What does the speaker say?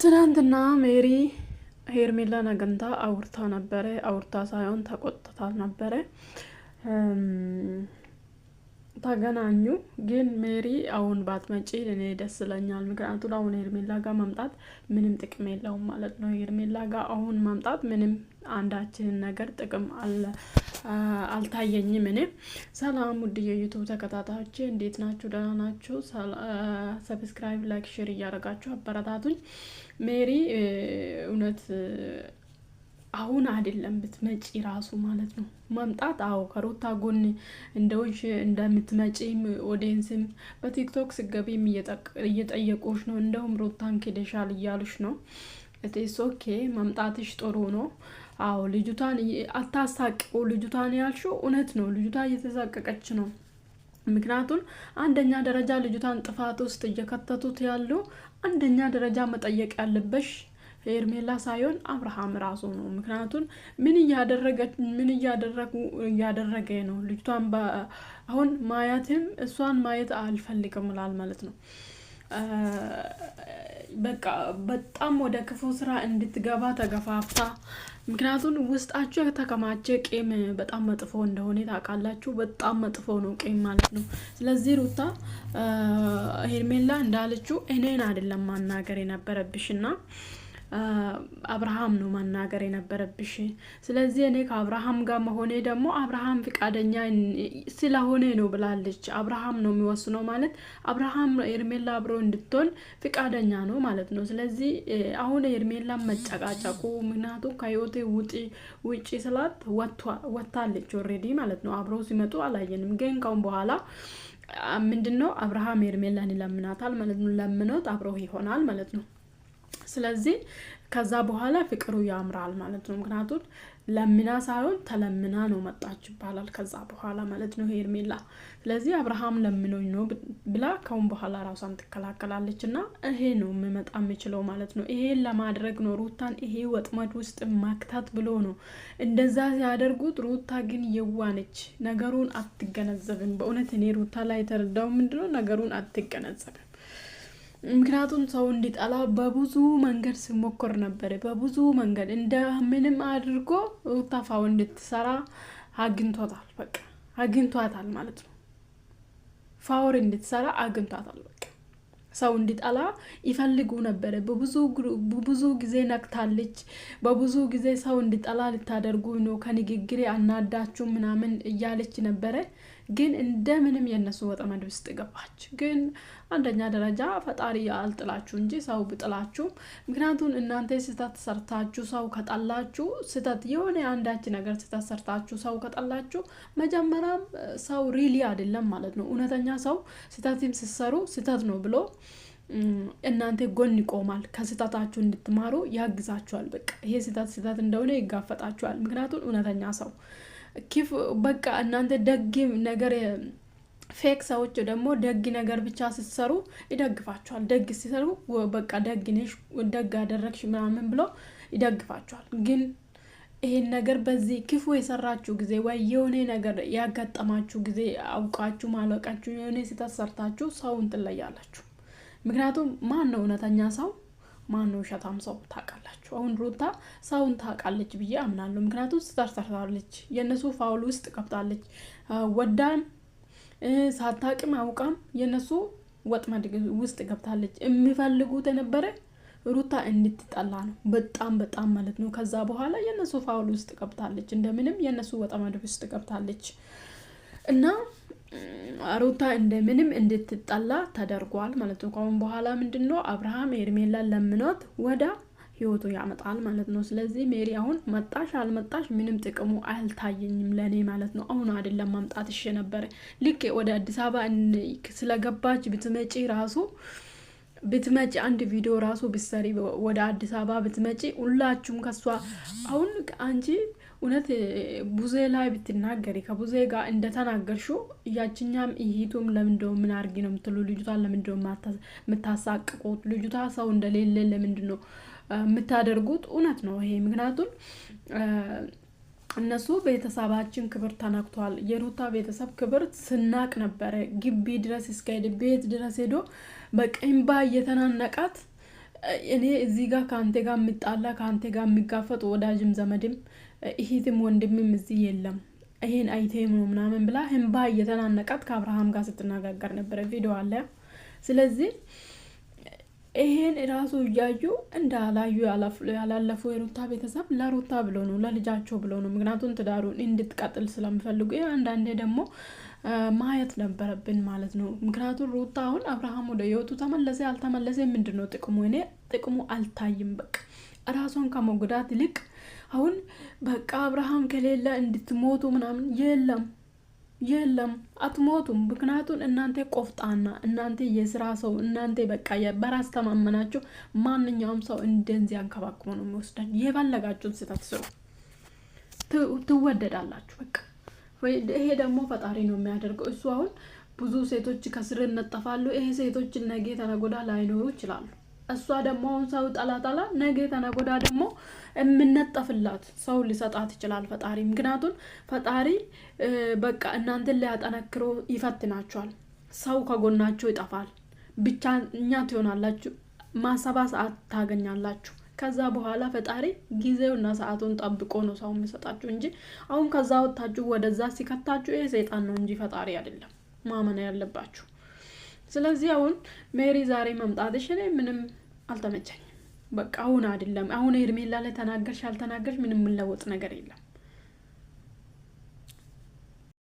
ትናንትና ሜሪ ሄርሜላን አግኝታ አውርታ ነበረ። አውርታ ሳይሆን ተቆጥታ ነበረ። ተገናኙ። ግን ሜሪ አሁን ባትመጪ እኔ ደስ ይለኛል። ምክንያቱም አሁን ሄርሜላ ጋር መምጣት ምንም ጥቅም የለውም ማለት ነው። ሄርሜላ ጋር አሁን መምጣት ምንም አንዳችንን ነገር ጥቅም አልታየኝም። እኔ ሰላም ውድ የዩቱብ ተከታታዮቼ እንዴት ናችሁ? ደህና ናችሁ? ሰብስክራይብ፣ ላይክ፣ ሼር እያደረጋችሁ አበረታቱኝ። ሜሪ እውነት አሁን አይደለም ብትመጪ ራሱ ማለት ነው መምጣት። አዎ ከሩታ ጎን እንደውሽ እንደምትመጪም ኦዲየንስም በቲክቶክ ስገቢም እየጠየቁሽ ነው። እንደውም ሩታን ክደሻል እያሉሽ ነው። እቴስ ኦኬ መምጣትሽ ጥሩ ነው። አዎ ልጅቷን አታሳቅቁ። ልጅቷን ያልሽው እውነት ነው። ልጅቷ እየተሳቀቀች ነው። ምክንያቱም አንደኛ ደረጃ ልጅቷን ጥፋት ውስጥ እየከተቱት ያሉ አንደኛ ደረጃ መጠየቅ ያለበሽ ሄርሜላ ሳይሆን አብርሃም ራሱ ነው። ምክንያቱም ምን እያደረገ ነው። ልጅቷን አሁን ማየትም እሷን ማየት አልፈልግም ላል ማለት ነው። በቃ በጣም ወደ ክፉ ስራ እንድትገባ ተገፋፍታ። ምክንያቱም ውስጣችሁ የተከማቸ ቂም በጣም መጥፎ እንደሆነ ታውቃላችሁ። በጣም መጥፎ ነው ቂም ማለት ነው። ስለዚህ ሩታ ሄርሜላ እንዳለችው እኔን አይደለም ማናገር የነበረብሽና አብርሃም ነው ማናገር የነበረብሽ። ስለዚህ እኔ ከአብርሃም ጋር መሆኔ ደግሞ አብርሃም ፍቃደኛ ስለሆነ ነው ብላለች። አብርሃም ነው የሚወስነው ማለት አብርሃም ሄርሜላ አብሮ እንድትሆን ፍቃደኛ ነው ማለት ነው። ስለዚህ አሁን ሄርሜላ መጨቃጨቁ ምክንያቱም ከህይወቴ ውጪ ስላት ወጣለች ኦልሬዲ ማለት ነው። አብሮ ሲመጡ አላየንም። ግን ካሁን በኋላ ምንድነው አብርሃም ሄርሜላን ይለምናታል ማለት ነው። ለምኖት አብሮ ይሆናል ማለት ነው። ስለዚህ ከዛ በኋላ ፍቅሩ ያምራል ማለት ነው። ምክንያቱም ለምና ሳይሆን ተለምና ነው መጣች ይባላል ከዛ በኋላ ማለት ነው ሄርሜላ። ስለዚህ አብርሃም ለምኖኝ ነው ብላ ካሁን በኋላ ራሷን ትከላከላለች እና ይሄ ነው መመጣ የሚችለው ማለት ነው። ይሄን ለማድረግ ነው ሩታን ይሄ ወጥመድ ውስጥ ማክታት ብሎ ነው እንደዛ ሲያደርጉት። ሩታ ግን የዋነች ነገሩን አትገነዘብም። በእውነት እኔ ሩታ ላይ የተረዳው ምንድነው ነገሩን አትገነዘብም። ምክንያቱም ሰው እንዲጠላ በብዙ መንገድ ሲሞክር ነበር። በብዙ መንገድ እንደምንም አድርጎ ሩታ ፋው እንድትሰራ አግኝቷታል። በቃ አግኝቷታል ማለት ነው። ፋውር እንድትሰራ አግኝቷታል። በቃ ሰው እንዲጠላ ይፈልጉ ነበር። በብዙ ጊዜ ነክታለች። በብዙ ጊዜ ሰው እንዲጠላ ልታደርጉ ነው ከንግግሬ አናዳችሁ ምናምን እያለች ነበረ። ግን እንደምንም የነሱ ወጥመድ ውስጥ ገባች። ግን አንደኛ ደረጃ ፈጣሪ አልጥላችሁ እንጂ ሰው ብጥላችሁ። ምክንያቱም እናንተ ስህተት ሰርታችሁ ሰው ከጠላችሁ ስህተት የሆነ አንዳች ነገር ስህተት ሰርታችሁ ሰው ከጠላችሁ መጀመሪያም ሰው ሪሊ አይደለም ማለት ነው። እውነተኛ ሰው ስህተትም ሲሰሩ ስህተት ነው ብሎ እናንተ ጎን ይቆማል። ከስህተታችሁ እንድትማሩ ያግዛችኋል። በቃ ይሄ ስህተት እንደሆነ ይጋፈጣችኋል። ምክንያቱም እውነተኛ ሰው ኪፍ በቃ እናንተ ደግ ነገር ፌክ ሰዎች ደግሞ ደግ ነገር ብቻ ሲሰሩ ይደግፋቸዋል። ደግ ሲሰሩ በቃ ደግ ነሽ ደግ አደረግሽ ምናምን ብሎ ይደግፋቸዋል። ግን ይሄን ነገር በዚህ ክፉ የሰራችሁ ጊዜ ወይ የሆነ ነገር ያጋጠማችሁ ጊዜ አውቃችሁ ማለቃችሁ የሆነ ስህተት ሰርታችሁ ሰውን ትለያላችሁ። ምክንያቱም ማን ነው እውነተኛ ሰው ማን ነው ሸታም ሰው ታውቃላችሁ። አሁን ሩታ ሰውን ታውቃለች ብዬ አምናለሁ። ምክንያቱም ሰርታለች። የነሱ ፋውል ውስጥ ገብታለች። ወዳም ሳታቅም አውቃም የነሱ ወጥመድ ውስጥ ገብታለች። የሚፈልጉት የነበረ ሩታ እንድትጠላ ነው። በጣም ማለት ነው። ከዛ በኋላ የነሱ ፋውል ውስጥ ገብታለች። እንደምንም የነሱ ወጥመድ ውስጥ ገብታለች እና ሩታ እንደምንም እንድትጠላ ተደርጓል ማለት ነው። ካሁን በኋላ ምንድነው አብርሃም ሄርሜላን ለምኖት ወደ ህይወቱ ያመጣል ማለት ነው። ስለዚህ ሜሪ አሁን መጣሽ አልመጣሽ ምንም ጥቅሙ አልታየኝም ለኔ ማለት ነው። አሁን አይደለም ማምጣት እሺ ነበር። ልክ ወደ አዲስ አበባ ስለገባች ብትመጪ አንድ ቪዲዮ ራሱ ብትሰሪ ወደ አዲስ አበባ ብትመጪ ሁላችሁም ከሷ አሁን አንቺ እውነት ቡዜ ላይ ብትናገሪ ከቡዜ ጋር እንደተናገርሽው ያችኛም ይሂቱም ለምንድነው ምን አርጊ ነው የምትሉ ልጅቷን ለምንድነው የምታሳቅቁት? ልጅቷ ሰው እንደሌለ ለምንድነው የምታደርጉት? እውነት ነው ይሄ። ምክንያቱም እነሱ ቤተሰባችን ክብር ተነክቷል። የሩታ ቤተሰብ ክብር ስናቅ ነበረ። ግቢ ድረስ እስከ ቤት ድረስ ሄዶ በቀንባ እየተናነቃት እኔ እዚህ ጋር ካንተ ጋር የሚጣላ ካንተ ጋር የሚጋፈጥ ወዳጅም ዘመድም እህትም ወንድምም እዚህ የለም ይሄን አይቴም ነው ምናምን ብላ ህንባ እየተናነቃት ከአብርሃም ጋር ስትነጋገር ነበር ቪዲዮ አለ። ስለዚህ ይሄን ራሱ እያዩ እንዳላዩ ያላለፉ የሩታ ቤተሰብ ለሩታ ብሎ ነው ለልጃቸው ብሎ ነው። ምክንያቱም ትዳሩን እንድትቀጥል ስለሚፈልጉ አንዳንዴ ደግሞ ማየት ነበረብን ማለት ነው። ምክንያቱም ሩታ አሁን አብርሃም ወደ ህይወቱ ተመለሰ አልተመለሰ ምንድነው ጥቅሙ? እኔ ጥቅሙ አልታይም። በቃ ራሷን ከመጉዳት ይልቅ አሁን በቃ አብርሃም ከሌለ እንድትሞቱ ምናምን የለም አትሞቱም። ምክንያቱም እናንተ ቆፍጣና እናንተ የስራ ሰው እናንተ በቃ በራስ ተማመናችሁ ማንኛውም ሰው እንደዚህ አንከባክቦ ነው የሚወስደን። የፈለጋችሁን ስህተት ስሩ ትወደዳላችሁ። በቃ ይሄ ደግሞ ፈጣሪ ነው የሚያደርገው። እሱ አሁን ብዙ ሴቶች ከስር እነጠፋሉ። ይሄ ሴቶች ነገ ተነጎዳ ላይኖሩ ይችላሉ። እሷ ደግሞ አሁን ሰው ጠላጠላ ነገ ተነጎዳ ደግሞ የምነጠፍላት ሰው ሊሰጣት ይችላል ፈጣሪ። ምክንያቱም ፈጣሪ በቃ እናንተን ሊያጠነክሮ ይፈትናችኋል። ሰው ከጎናችሁ ይጠፋል። ብቻ እኛ ትሆናላችሁ። ማሰባ ሰዓት ታገኛላችሁ። ከዛ በኋላ ፈጣሪ ጊዜውና ሰዓቱን ጠብቆ ነው ሰው የሚሰጣችሁ እንጂ አሁን ከዛ ወጣችሁ ወደዛ ሲከታችሁ ይሄ ሰይጣን ነው እንጂ ፈጣሪ አይደለም ማመን ያለባችሁ። ስለዚህ አሁን ሜሪ ዛሬ መምጣትሽ እኔ ምንም አልተመቸኝም። በቃ አሁን አይደለም አሁን ሄርሜላ ላይ ተናገርሽ አልተናገርሽ ምንም ለውጥ ነገር የለም።